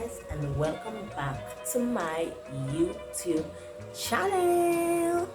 guys, and welcome back to my YouTube channel.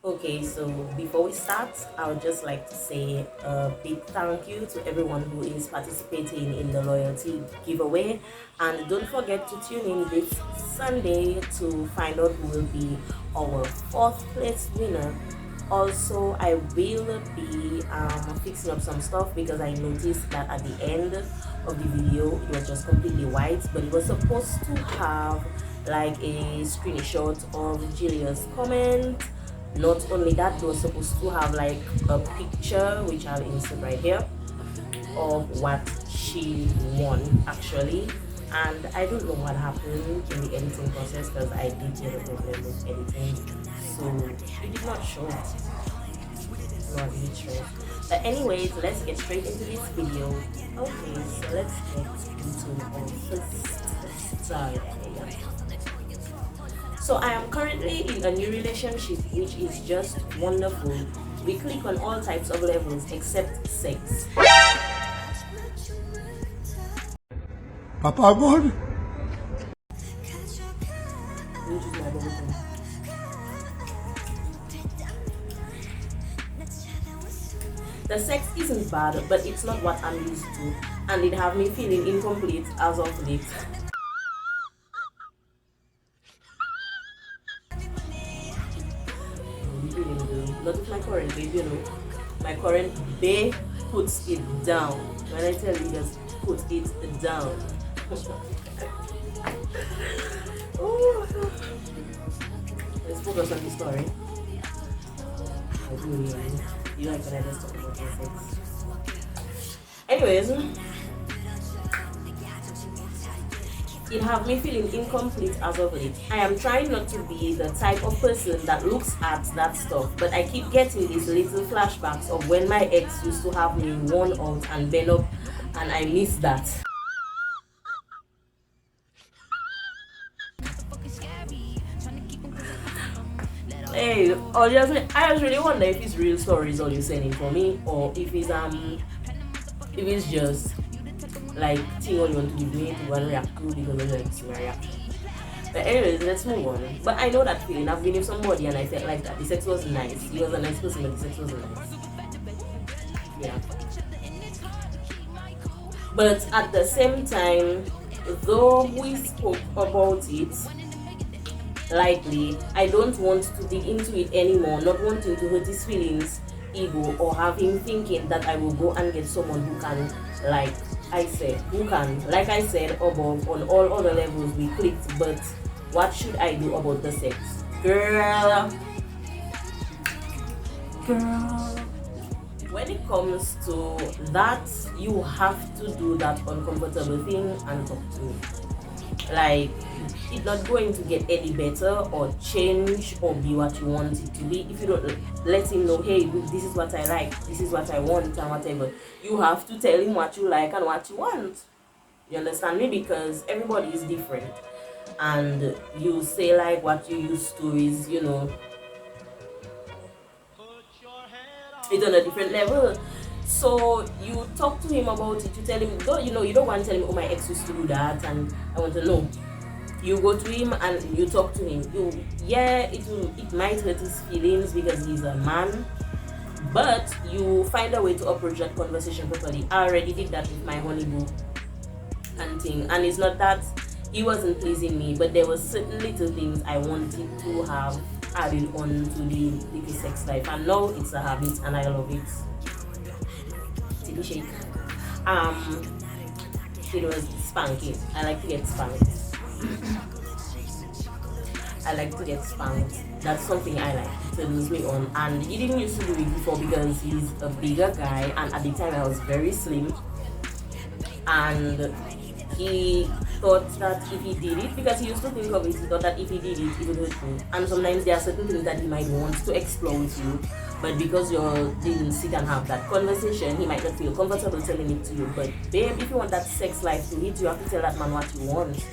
Okay, so before we start, I would just like to say a big thank you to everyone who is participating in the loyalty giveaway, and don't forget to tune in this Sunday to find out who will be our fourth place winner. Also, I will be fixing up some stuff because I noticed that at the end of the video it was just completely white, but it was supposed to have like a screenshot of Julia's comment. Not only that, it was supposed to have like a picture, which I'll insert right here, of what she won actually. And I don't know what happened in the editing process because I did have a problem with editing, so it did not show. Not really sure. But anyways, let's get straight into this video. Okay, so let's get into our first story. So I am currently in a new relationship, which is just wonderful. We click on all types of levels except sex. Papa God. Which is my boyfriend. The sex isn't bad, but it's not what I'm used to, and it have me feeling incomplete as of late. Not with my current babe, you know. My current babe puts it down. When I tell you, just put it down. Oh. Let's focus on the story. You like when I just talk about sex. Anyways, it have me feeling incomplete as of late. I am trying not to be the type of person that looks at that stuff, but I keep getting these little flashbacks of when my ex used to have me worn out and bent up, and I miss that. Hey, I just really wonder if it's real stories all you're sending for me, or if it's just like thing all you want to give me to go and react to because I like to see my reaction. But anyways, let's move on. But I know that feeling. I've been with somebody and I felt like that. The sex was nice. He was a nice person, but the sex was nice. Yeah. But at the same time, though we spoke about it lightly, I don't want to dig into it anymore, not wanting to hurt his feelings, ego, or have him thinking that I will go and get someone who can, like I said above, on all other levels we clicked. But what should I do about the sex? Girl, when it comes to that, you have to do that uncomfortable thing and talk to me. Like, it's not going to get any better or change or be what you want it to be if you don't let him know, hey, this is what I like, this is what I want, and whatever. You have to tell him what you like and what you want. You understand me? Because everybody is different, and you say like what you used to is, you know, it's on a different level. So you talk to him about it. You tell him, you don't want to tell him, oh, my ex used to do that and I want to know. You go to him and you talk to him. It might hurt his feelings because he's a man, but you find a way to approach that conversation properly. I already did that with my honeymoon and thing, and it's not that he wasn't pleasing me, but there were certain little things I wanted to have added on to the little sex life, and now it's a habit and I love it. Titty shake. It was spanking. I like to get spanked. I like to get spanked. That's something I like. It turns me on. And he didn't used to do it before because he's a bigger guy, and at the time I was very slim. And He thought that if he did it, because he used to think of it, he thought that if he did it, it would hurt you. And sometimes there are certain things that he might want to explore with you, but because you didn't sit and have that conversation, he might not feel comfortable telling it to you. But babe, if you want that sex life to hit, you have to tell that man what you want.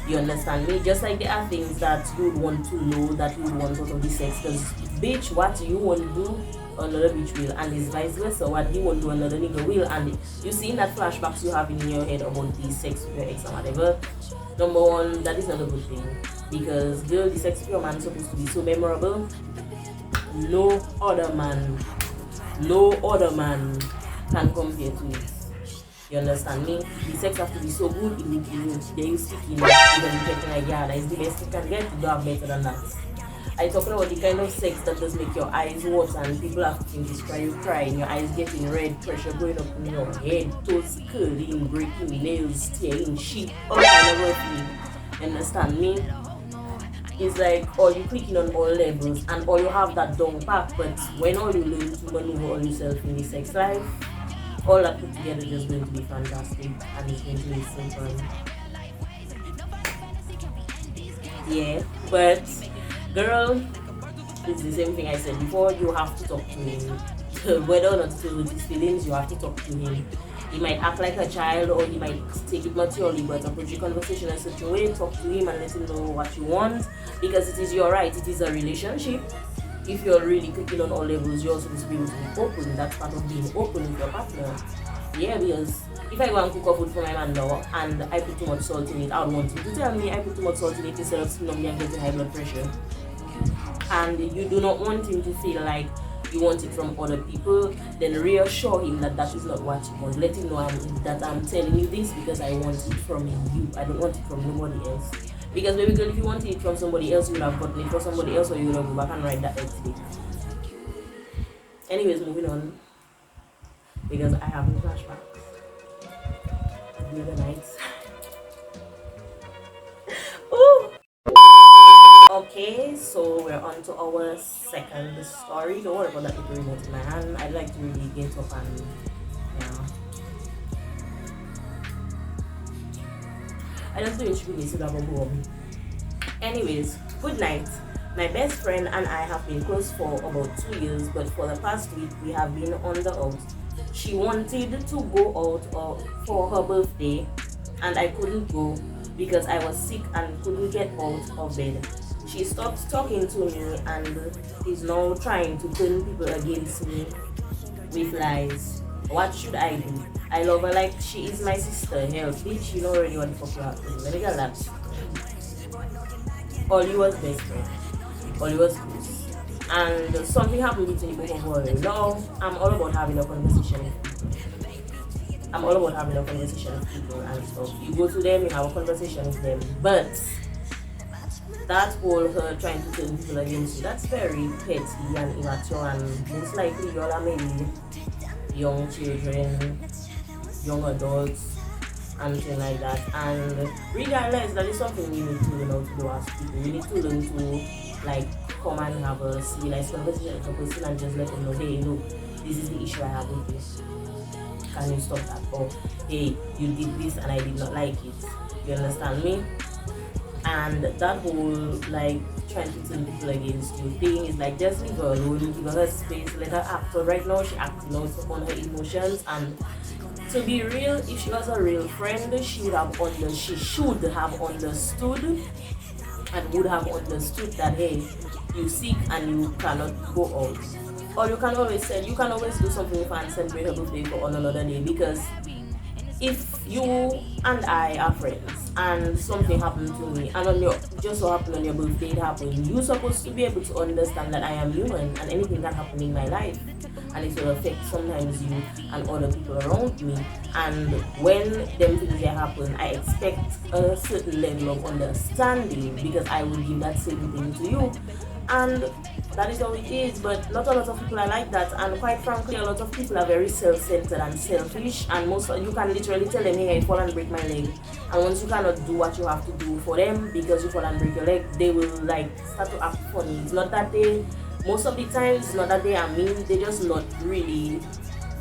You understand me? Just like there are things that you would want to know that you would want out of the sex. Because bitch, what you want to do, another bitch will, and it's vice versa. What you want to do, another nigga will. And you see in that flashbacks you have in your head about the sex with your ex and whatever. Number one, that is not a good thing. Because girl, the sex with your man is supposed to be so memorable. No other man can compare to it. You understand me? The sex has to be so good in the beginning. Then you stick in it, even getting like, yeah, that is the best you can get. You don't have better than that. I'm talking about the kind of sex that does make your eyes water and people have to think it's cry, you crying, your eyes getting red, pressure going up in your head, toes curling, breaking nails, tearing shit, all kind of thing. You understand me? It's like all you clicking on all levels and all you have that down pack, but when all you learn to maneuver on yourself in the sex life, all that put together is just going to be fantastic and it's going to be so fun. Yeah, but girl, it's the same thing I said before. You have to talk to him. Whether or not to feel with his feelings, you have to talk to him. He might act like a child or he might take it maturely, but approach the conversation in such a way, talk to him and let him know what you want, because it is your right, it is a relationship. If you're really clicking on all levels, you're supposed to be able to be open. That's part of being open with your partner. Yeah, because if I go and cook a food for my man now and I put too much salt in it, I would want him to tell me I put too much salt in it instead of sitting on me and getting high blood pressure. And you do not want him to feel like you want it from other people, then reassure him that that is not what you want. Let him know that I'm telling you this because I want it from you. I don't want it from nobody else. Because baby girl, if you wanted it from somebody else, you would have gotten it from somebody else, or you would have go back and write that egg today. Anyways, moving on. Because I have no flashbacks. The other nights. Ooh. Okay, so we're on to our second story. Don't worry about that little remote in my hand. I'd like to really get up and I just do it so that home. Anyways, good night. My best friend and I have been close for about 2 years, but for the past week we have been on the out. She wanted to go out for her birthday and I couldn't go because I was sick and couldn't get out of bed. She stopped talking to me and is now trying to turn people against me with lies. What should I do? I love her like she is my sister. Hell, bitch, you know already what the fuck you have to do. Let me get that. All you was best friend. All you was close. And something happened between both of us. Now, I'm all about having a conversation with people. I'm all about having a conversation with people and stuff. You go to them, you have a conversation with them. But that whole her trying to turn people against you, that's very petty and immature, and most likely you all are maybe young children, young adults, and things like that. And regardless, that is something we need to learn how to do as people. We need to learn to like come and have a civilized conversation with a person and just let them know, hey, look, this is the issue I have with this. Can you stop that? Or hey, you did this and I did not like it. You understand me? And that whole like trying to turn people against you thing is like, just leave her alone, give her space, let her act. So right now she acting out upon her emotions, and to be real, if she was a real friend, she should have understood and would have understood that hey, you sick and you cannot go out. Or you can always do something with her and celebrate her birthday on another day, because if you and I are friends and something happened to me and just so happened on your birthday it happened, you're supposed to be able to understand that I am human and anything can happen in my life and it will affect sometimes you and other people around me. And when them things happen, I expect a certain level of understanding because I will give that same thing to you. And that is how it is, but not a lot of people are like that, and quite frankly a lot of people are very self-centered and selfish, and you can literally tell them, hey, I fall and break my leg, and once you cannot do what you have to do for them because you fall and break your leg, they will like start to act funny. It's not that most of the times it's not that they are mean, they just not really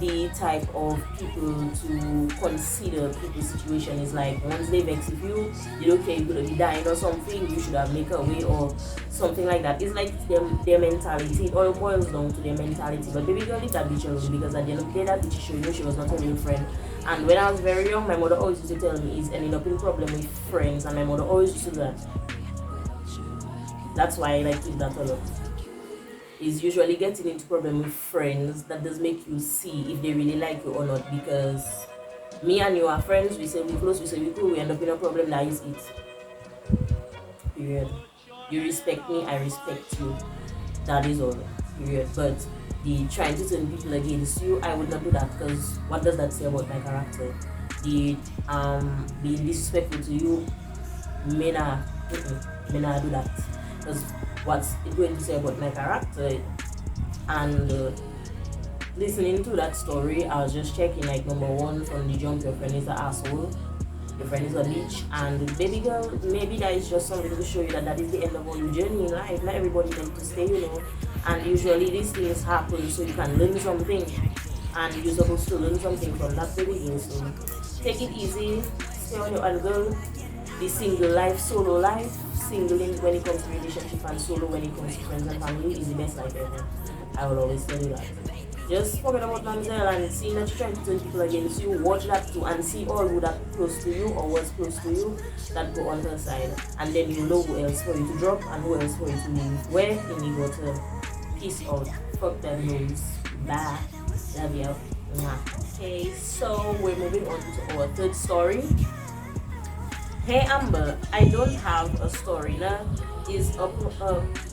the type of people to consider people's situation. Is like once they vex with you, they don't care, you're gonna be dying or something, you should have make a way or something like that. It's like their mentality. It all boils down to their mentality. But baby girl, leave that bitch alone, because at the end of the day, that bitch showed you she was not a real friend. And when I was very young, my mother always used to tell me is ending up in problem with friends, and my mother always used to do that. That's why I like it that a lot. Is usually getting into problem with friends that does make you see if they really like you or not, because me and you are friends, we say we close, we say we cool, we end up in a problem, that is it. Period. You respect me, I respect you. That is all. Period. But the trying to turn people against you, I would not do that, because what does that say about my character? The being disrespectful to you, may not do that. Because what's it going to say about my character? And listening to that story, I was just checking, like, number one, from the jump, your friend is an asshole, your friend is a bitch, and baby girl, maybe that is just something to show you that that is the end of all your journey in life. Not everybody meant to stay, you know, and usually these things happen so you can learn something, and you're supposed to learn something from that, baby girl. So take it easy, stay on your own, girl. The single life, solo life, singling when it comes to relationship, and solo when it comes to friends and family is the best life ever. I will always tell you that. Just forget about Mamzelle and seeing that you're trying to turn people against you. Watch that too, and see all who that close to you or was close to you that go on her side, and then you know who else for you to drop and who else for you to leave. Where in the water. Peace out. Fuck them nose. Bye. Love you. Okay, so we're moving on to our third story. Hey Amber, I don't have a story. Now is a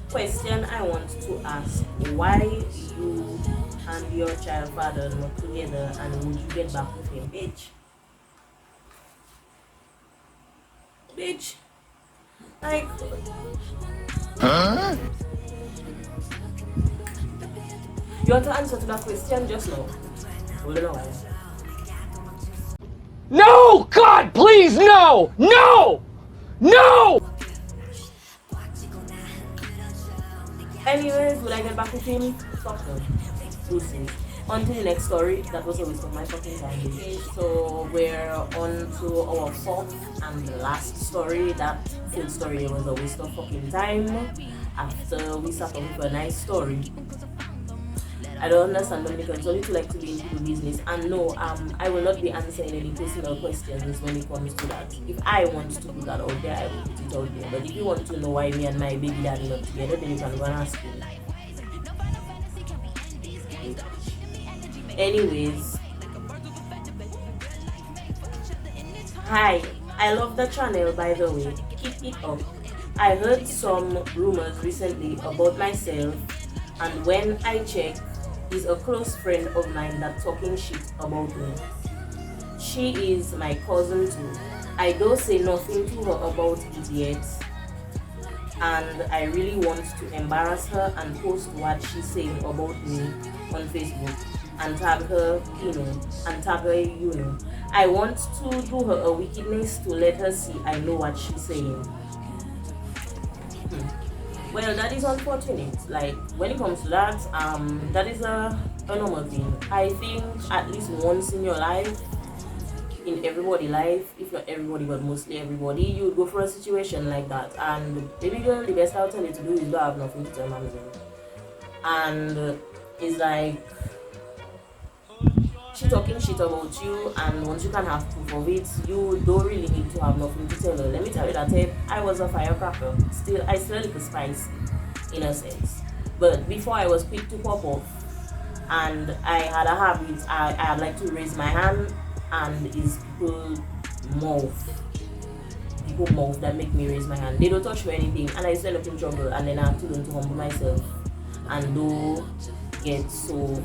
question I want to ask. Why you and your child father not together, and would you get back with him? Bitch. Like, huh? You want to answer to that question just now? Hold on a while. No! God, please, no! No! No! Anyways, will I get back with him? Fuck no. Deuces. On to the next story. That was a waste of my fucking time. Okay, so we're on to our fourth and last story. That fifth story was a waste of fucking time. After we sat down for a nice story. I don't understand, Dominica. It's only to like to be into the business. And no, I will not be answering any personal questions when it comes to that. If I want to put that out there, I will put it out there. But if you want to know why me and my baby daddy not together, then you can go and ask him. Anyways. Hi, I love the channel, by the way. Keep it up. I heard some rumors recently about myself, and when I checked, is a close friend of mine that talking shit about me. She is my cousin too. I don't say nothing to her about it yet, and I really want to embarrass her and post what she's saying about me on Facebook and tag her, I want to do her a wickedness to let her see I know what she's saying. Well, that is unfortunate. Like, when it comes to that, that is a normal thing. I think at least once in your life, in everybody's life, if not everybody, but mostly everybody, you would go for a situation like that. And baby girl, the best I'll tell you to do is don't have nothing to tell mommy. And it's like, she talking shit about you, and once you can have proof of it, you don't really need to have nothing to tell her. Let me tell you that I was a firecracker. I still like a spice, in a sense. But before I was quick to pop off, and I had a habit, I like to raise my hand, and it's people mouth that make me raise my hand. They don't touch me or anything, and I end up in trouble, and then I have to learn to humble myself and do get so,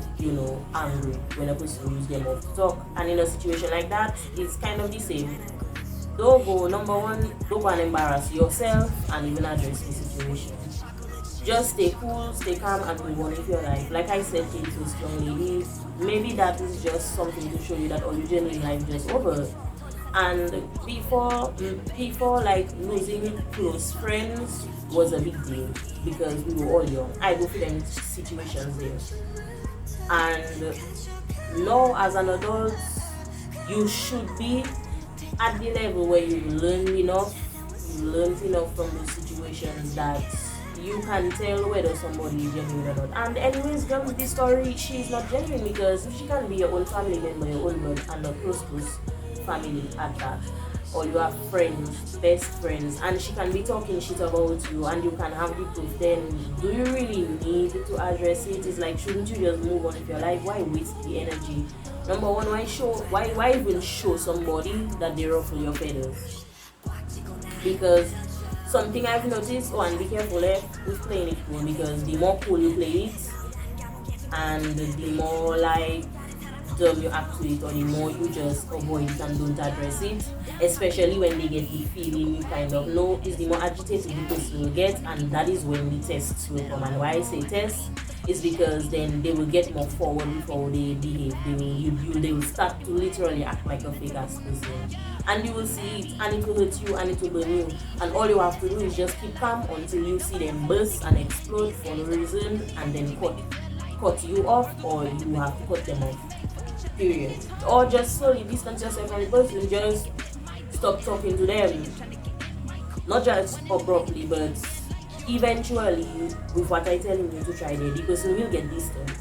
angry when a person uses their mouth to talk. And in a situation like that, it's kind of the same. Don't go and embarrass yourself and even address the situation. Just stay cool, stay calm, and move on with your life. Like I said, take to strong ladies. Maybe that is just something to show you that all your genuine life just over. And before like losing close friends was a big deal, because we were all young. I go through them situations there, and Now, as an adult, you should be at the level where you learn enough from the situations that you can tell whether somebody is genuine or not. And anyways, girl, with this story, she's not genuine, because if she can be your own family member, your own blood, and a close family at that, or you have friends, best friends, and she can be talking shit about you and you can have the proof, then do you really need to address it? It's like, shouldn't you just move on with your life? Why waste the energy? Number one, why even show somebody that they ruffle your feathers? Because something I've noticed, oh, and be careful with playing it cool, because the more cool you play it, and the more like dumb you act to it, or the more you just avoid it and don't address it, especially when they get the feeling you kind of know, is the more agitated the person will get, and that is when the tests will come. And why I say tests is because then they will get more forward before they behave. They will start to literally act like a fake ass person, and you will see it, and it will hurt you, and it will burn you, and all you have to do is just keep calm until you see them burst and explode for no reason, and then cut you off, or you have to cut them off, period. Or just slowly distance yourself from the person, just stop talking to them, not just abruptly, but eventually, with what I tell you to try there, the person will get distant.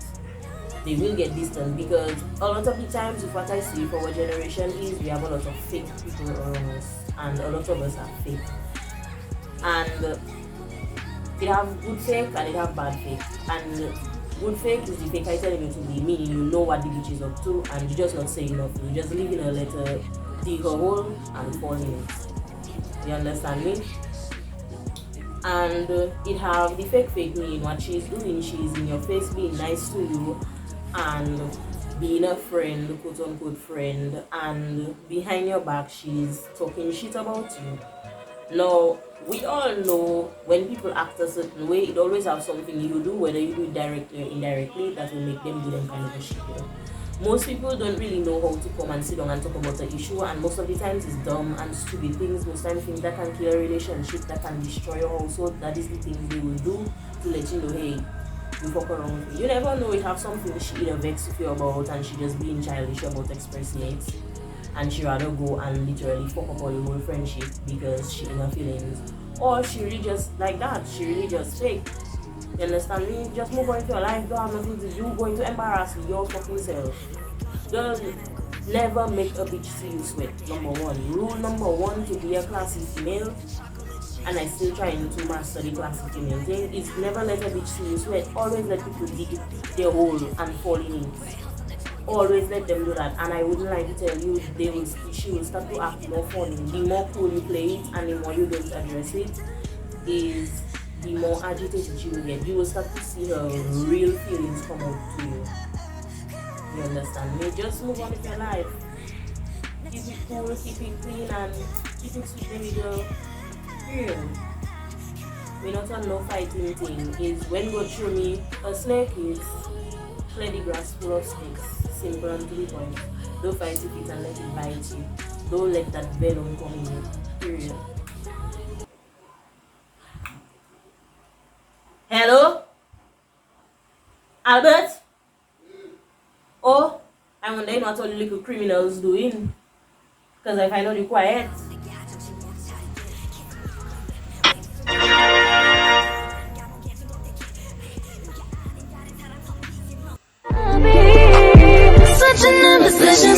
They will get distant, because a lot of the times, with what I see for our generation, is we have a lot of fake people around us, and a lot of us are fake. And it have good fake and it have bad fake. And good fake is the fake I tell you to be, meaning you know what the bitch is up to, and you just not saying nothing. You just leaving a letter, dig a hole, and fall in it. You understand me? And it have the fake meaning what she's doing. She's in your face being nice to you and being a friend, quote unquote friend, and behind your back she's talking shit about you. Now, we all know when people act a certain way, it always has something you do, whether you do it directly or indirectly, that will make them do them kind of a shit. Most people don't really know how to come and sit down and talk about the issue, and most of the times it's dumb and stupid things. Most times things that can kill a relationship, that can destroy your household, that is the things they will do to let you know, hey, you fuck around with me. You never know, it have something she either vex with you about, and she just being childish about expressing it, and she rather go and literally fuck up all the whole friendship because she in her feelings, or she really just like that, she really just fake. You understand me? Just move on with your life, don't have nothing to do, going to embarrass your fucking self. Just never make a bitch see you sweat. Number one. Rule number one to be a classy female, and I still trying to master the classy female thing, is never let a bitch see you sweat. Always let people dig their hole and fall in it. Always let them do that, and I wouldn't like to tell you, she will start to act more funny. The more cool you play it and the more you don't address it, is the more agitated she will get. You will start to see her real feelings come out to you. You understand me? Just move on with your life. Keep it cool, keep it clean, and keep it sweet, baby girl. Period. We're not on no fighting thing. Is when go through me, a snake is clear the grass full of snakes. Simple and to the point. Don't fight with it and let it bite you. Don't let that venom come in you. Period. Hello? Albert? Oh, I wonder what all the little criminals doing. Because I find out you quiet. Such an imposition,